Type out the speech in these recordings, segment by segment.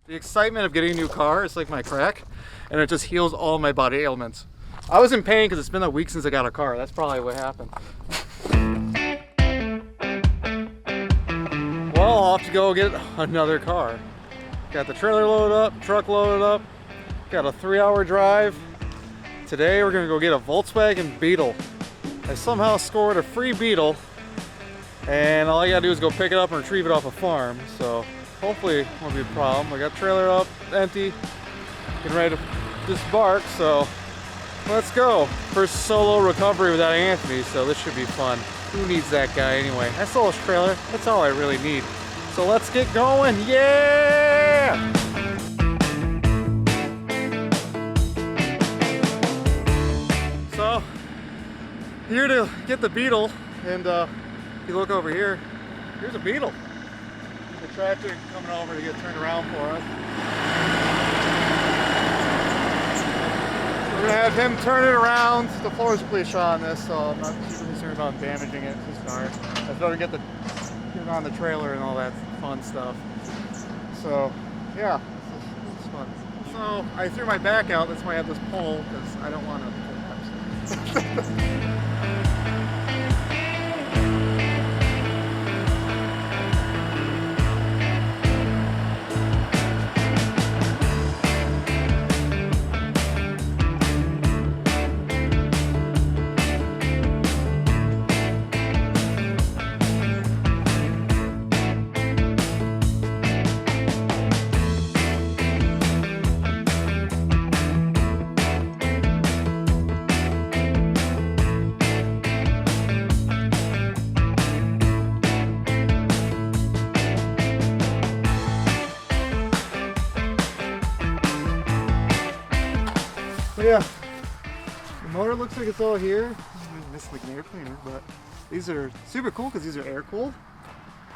The excitement of getting a new car is like my crack, and it just heals all my body ailments. I was in pain because it's been a week since I got a car. That's probably what happened. Well, I'll have to go get another car. Got the trailer loaded up, truck loaded up, got a 3-hour drive. Today we're gonna go get a Volkswagen Beetle. I somehow scored a free Beetle, and all I gotta do is go pick it up and retrieve it off a farm. So hopefully it won't be a problem. I got trailer up, empty, getting ready to disembark, so let's go. First solo recovery without Anthony, so this should be fun. Who needs that guy anyway? I stole his trailer, that's all I really need. So let's get going, yeah! So, here to get the Beetle, and if you look over here, here's a Beetle. The tractor coming over to get turned around for us. We're gonna have him turn it around. The floor is pretty shot on this, so I'm not super concerned about damaging it. It's his car. I thought I'd get it on the trailer and all that fun stuff. So, yeah, it's fun. So I threw my back out. That's why I have this pole, because I don't want to collapse. Yeah, the motor looks like it's all here. This is like an air cleaner, but these are super cool because these are air cooled.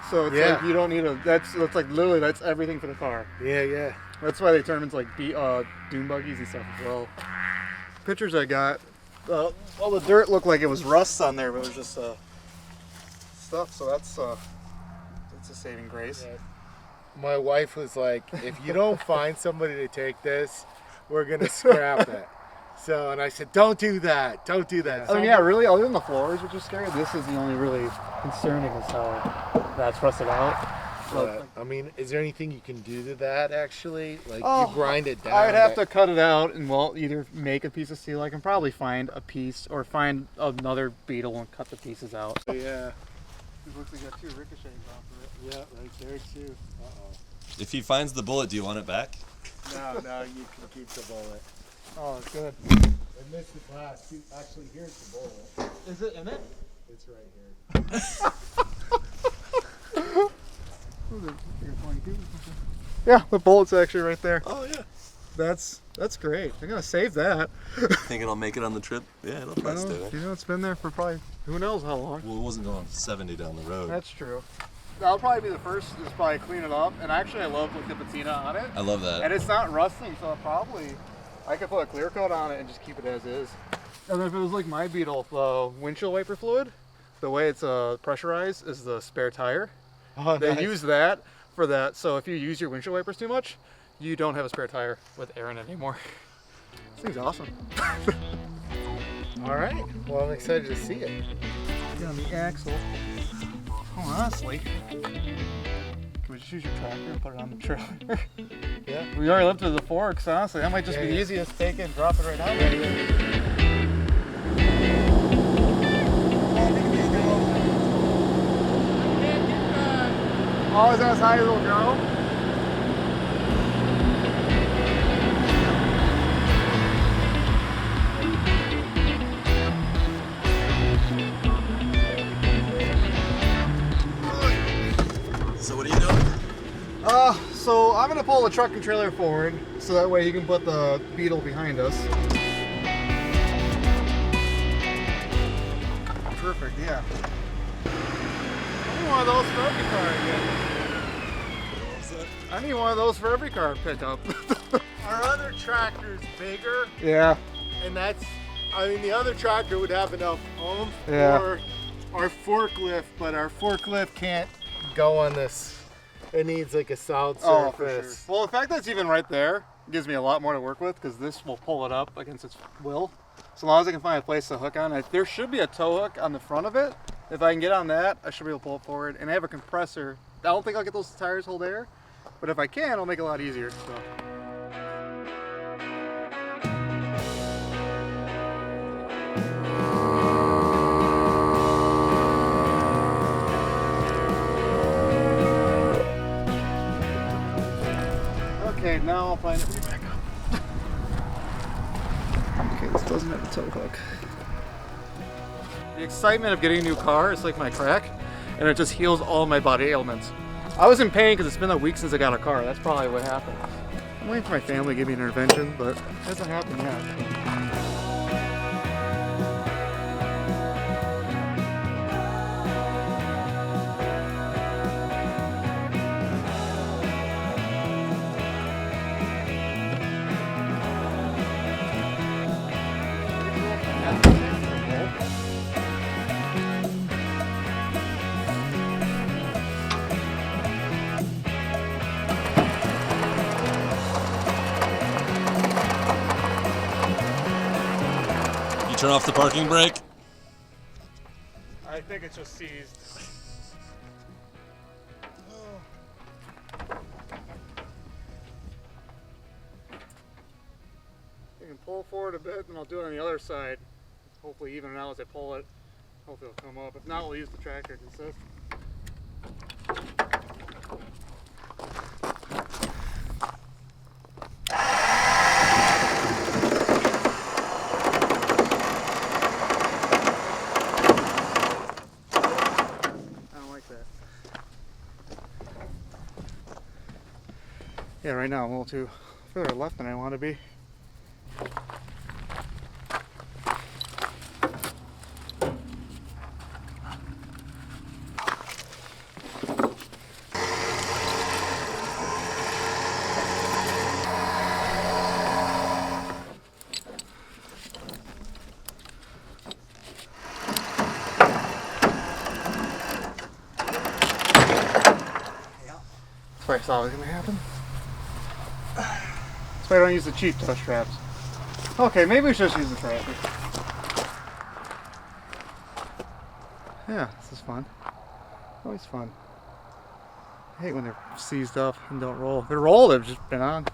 So it's like you don't need a. That's like literally that's everything for the car. Yeah. That's why they turn them into like dune buggies and stuff as well. Pictures I got, all the dirt looked like it was rust on there, but it was just stuff. So that's a saving grace. Yeah. My wife was like, "If you don't find somebody to take this, we're gonna scrap it." So, and I said, don't do that. Don't do that. I mean, yeah, really, other than the floors, which is scary, this is the only really concerning is how that's rusted out. I mean, is there anything you can do to that, actually? Like, you grind it down? I'd have to cut it out and, well, either make a piece of steel. I can probably find a piece or find another Beetle and cut the pieces out. Yeah. It looks like you got 2 ricochets off of it. Yeah, right there, too. Uh-oh. If he finds the bullet, do you want it back? No, you can keep the bullet. Oh, it's good. I missed the glass. Actually, here's the bullet. Is it in it? It's right here. Yeah, the bullet's actually right there. Oh yeah. That's great. I'm gonna save that. Think it'll make it on the trip? Yeah, it'll probably stay there. You know, it's been there for probably who knows how long. Well, it wasn't going 70 down the road. That's true. That'll probably be the first. Is probably clean it up. And actually, I love the patina on it. I love that. And it's not rusting, so probably I could put a clear coat on it and just keep it as is. And if it was like my Beetle, the windshield wiper fluid, the way it's pressurized is the spare tire. Oh, They nice. use that for that. So if you use your windshield wipers too much, you don't have a spare tire with air in it anymore. This thing's awesome. All right. Well, I'm excited to see it. Get on the axle. Oh, honestly, can we just use your tractor and put it on the trailer? Yeah. We already lifted the forks, honestly. That might just be the easiest. Take it and drop it right out. Oh, is that as high as it'll go? So what are you doing? So I'm gonna pull the truck and trailer forward, so that way you can put the Beetle behind us. Perfect, yeah. I need one of those for every car again. I need one of those for every car pickup. Our other tractor's bigger, Yeah. and that's, I mean, the other tractor would have enough oomph Yeah. for our forklift, but our forklift can't go on this It needs like a solid Oh, for surface. sure. Well, the fact that it's even right there gives me a lot more to work with because this will pull it up against its will. So long as I can find a place to hook on. There should be a tow hook on the front of it. If I can get on that, I should be able to pull it forward. And I have a compressor. I don't think I'll get those tires hold air, but if I can, it'll make it a lot easier. So. Okay, now I'll find it back up. Okay, this doesn't have a tow hook. The excitement of getting a new car is like my crack, and it just heals all my body ailments. I was in pain because it's been a week since I got a car. That's probably what happened. I'm waiting for my family to give me an intervention, but it hasn't happened yet. Turn off the parking brake. I think it's just seized. You can pull forward a bit, and I'll do it on the other side. Hopefully even it out as I pull it. Hopefully it'll come up. If not, we'll use the tractor to assist. Yeah, right now I'm a little too further left than I want to be. That's what I thought was going to happen. So I don't use the cheap tow straps. Okay, maybe we should just use the tractor. Yeah, this is fun. Always fun. I hate when they're seized up and don't roll. If they roll, they've just been on.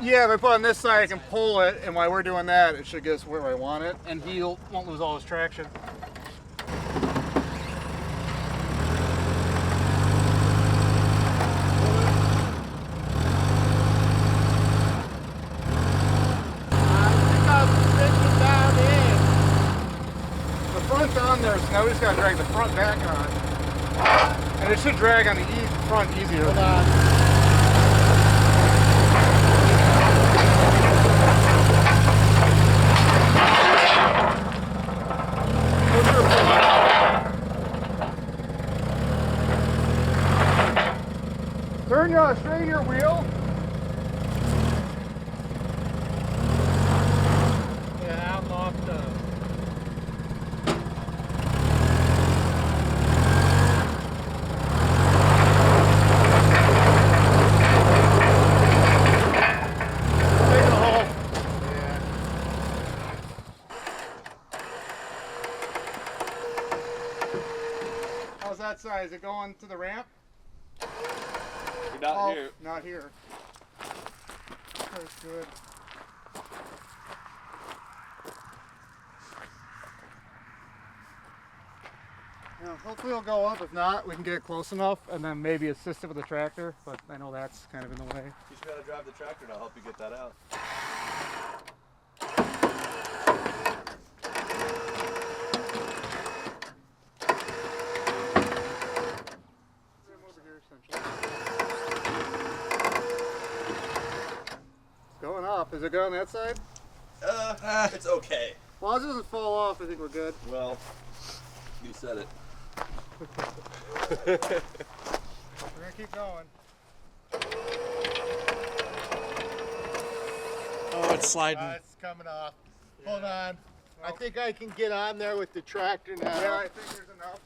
Yeah, if I put it on this side, I can pull it, and while we're doing that, it should get us where I want it, and he won't lose all his traction. The front's on there, so now we just gotta drag the front back on. And it should drag on the front easier. Hold on. Straighten your wheel. Yeah, I'm locked up. How's that side? Is it going to the ramp? You're not here. Not here. That's good. Yeah, hopefully it'll go up. If not, we can get it close enough and then maybe assist it with the tractor, but I know that's kind of in the way. You should be able to drive the tractor to help you get that out. It's going up. Is it good on that side? It's okay. As long as it doesn't fall off, I think we're good. Well, you said it. We're gonna keep going. Oh, it's sliding. It's coming off. Hold on. I think I can get on there with the tractor now. Yeah, I think there's enough.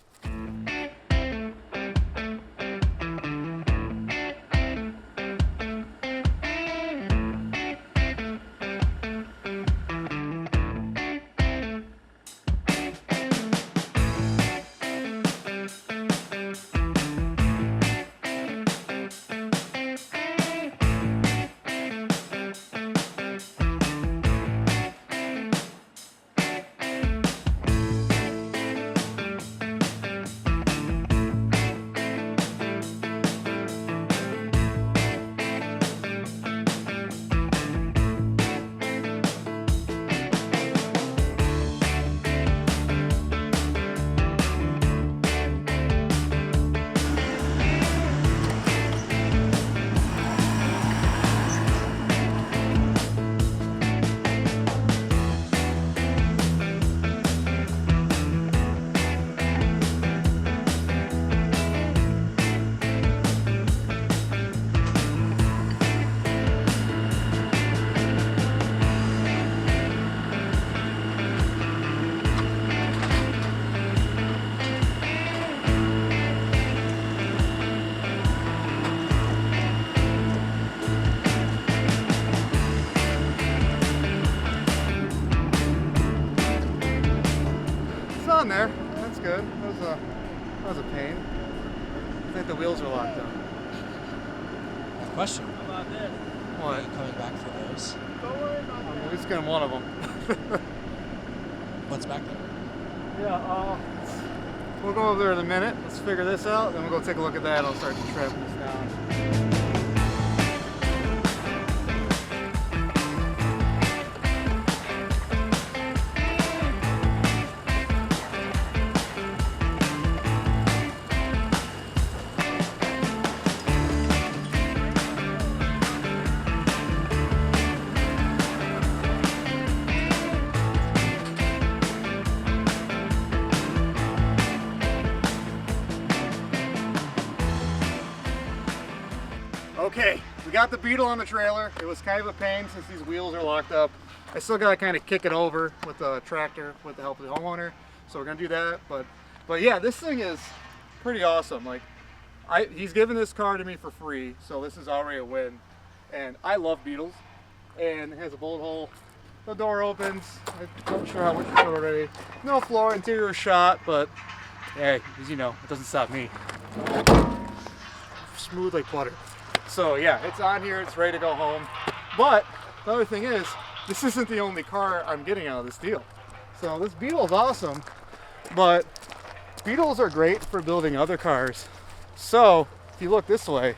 On there. That's good. That was a pain. I think the wheels are locked up. Question. What? Are you coming back for those? I'm at least getting one of them. What's back there? Yeah, we'll go over there in a minute. Let's figure this out, then we'll go take a look at that and I'll start trapping this down. Okay, we got the Beetle on the trailer. It was kind of a pain since these wheels are locked up. I still gotta kind of kick it over with the tractor with the help of the homeowner. So we're gonna do that. But yeah, this thing is pretty awesome. Like, he's given this car to me for free, so this is already a win. And I love Beetles. And it has a bullet hole. The door opens. I'm not sure how much you showed already. No floor, interior shot, but hey, as you know, it doesn't stop me. Smooth like butter. So yeah, it's on here, it's ready to go home. But the other thing is, this isn't the only car I'm getting out of this deal. So this Beetle is awesome, but Beetles are great for building other cars. So if you look this way,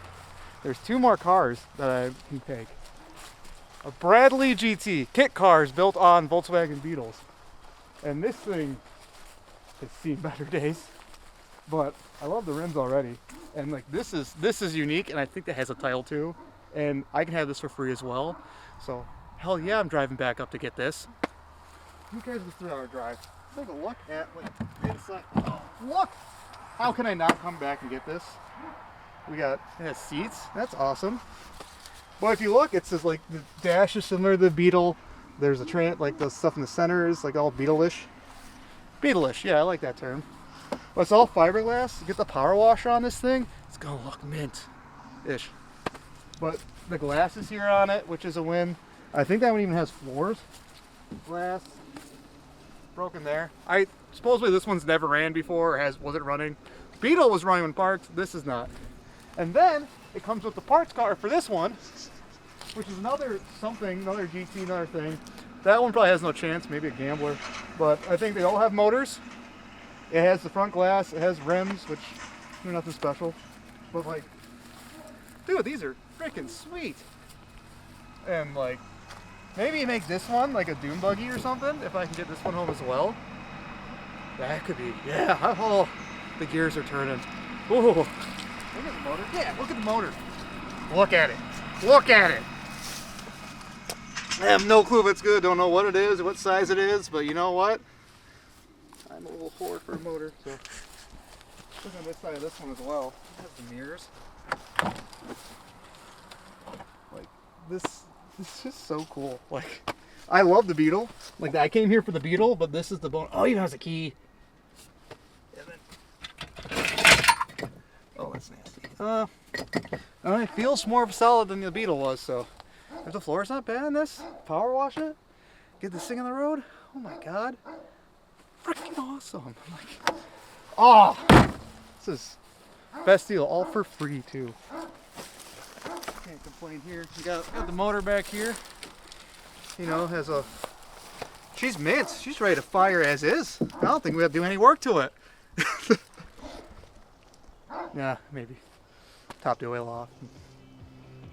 there's two more cars that I can take. A Bradley GT, kit cars built on Volkswagen Beetles. And this thing has seen better days, but I love the rims already. And like this is unique, and I think that has a title too. And I can have this for free as well. So hell yeah, I'm driving back up to get this. You guys the 3-hour drive. Take a look at what inside. Oh, look! How can I not come back and get this? It has seats. That's awesome. But if you look, it says like the dash is similar to the Beetle. There's a like the stuff in the center is like all Beetle-ish. Beetle-ish, yeah, I like that term. But it's all fiberglass. Get the power washer on this thing, it's gonna look mint-ish. But the glass is here on it, which is a win. I think that one even has floors. Glass. Broken there. Supposedly this one's never ran before or wasn't running. Beetle was running when parked. This is not. And then it comes with the parts car for this one, which is another something, another GT, another thing. That one probably has no chance, maybe a gambler. But I think they all have motors. It has the front glass, it has rims, which are nothing special. But like, dude, these are freaking sweet. And like, maybe you make this one like a dune buggy or something, if I can get this one home as well. That could be, yeah, oh, the gears are turning. Ooh, look at the motor. Yeah, look at the motor. Look at it. Look at it. I have no clue if it's good. Don't know what it is or what size it is, but you know what? I'm a little whore for a motor. So look on this side of this one as well. It has the mirrors. Like this is just so cool. Like I love the Beetle. Like I came here for the Beetle, but this is the bone. Oh, even has a key. And then, oh, that's nasty. It feels more solid than the Beetle was. So the floor's not bad in this. Power wash it. Get this thing on the road. Oh my god. Freaking awesome. Like, oh, this is best deal. All for free too. Can't complain here. You got the motor back here. You know, has a. She's mint. She's ready to fire as is. I don't think we have to do any work to it. Yeah, maybe. Top the oil off.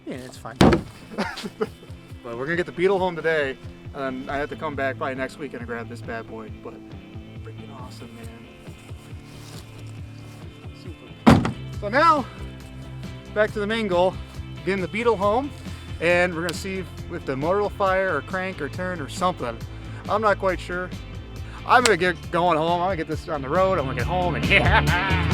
Yeah, it's fine. But we're gonna get the Beetle home today, and I have to come back probably next weekend and grab this bad boy. But freaking awesome, man. Super. So now, back to the main goal, getting the Beetle home, and we're gonna see if the motor will fire or crank or turn or something. I'm not quite sure. I'm gonna get going home. I'm gonna get this on the road. I'm gonna get home and yeah.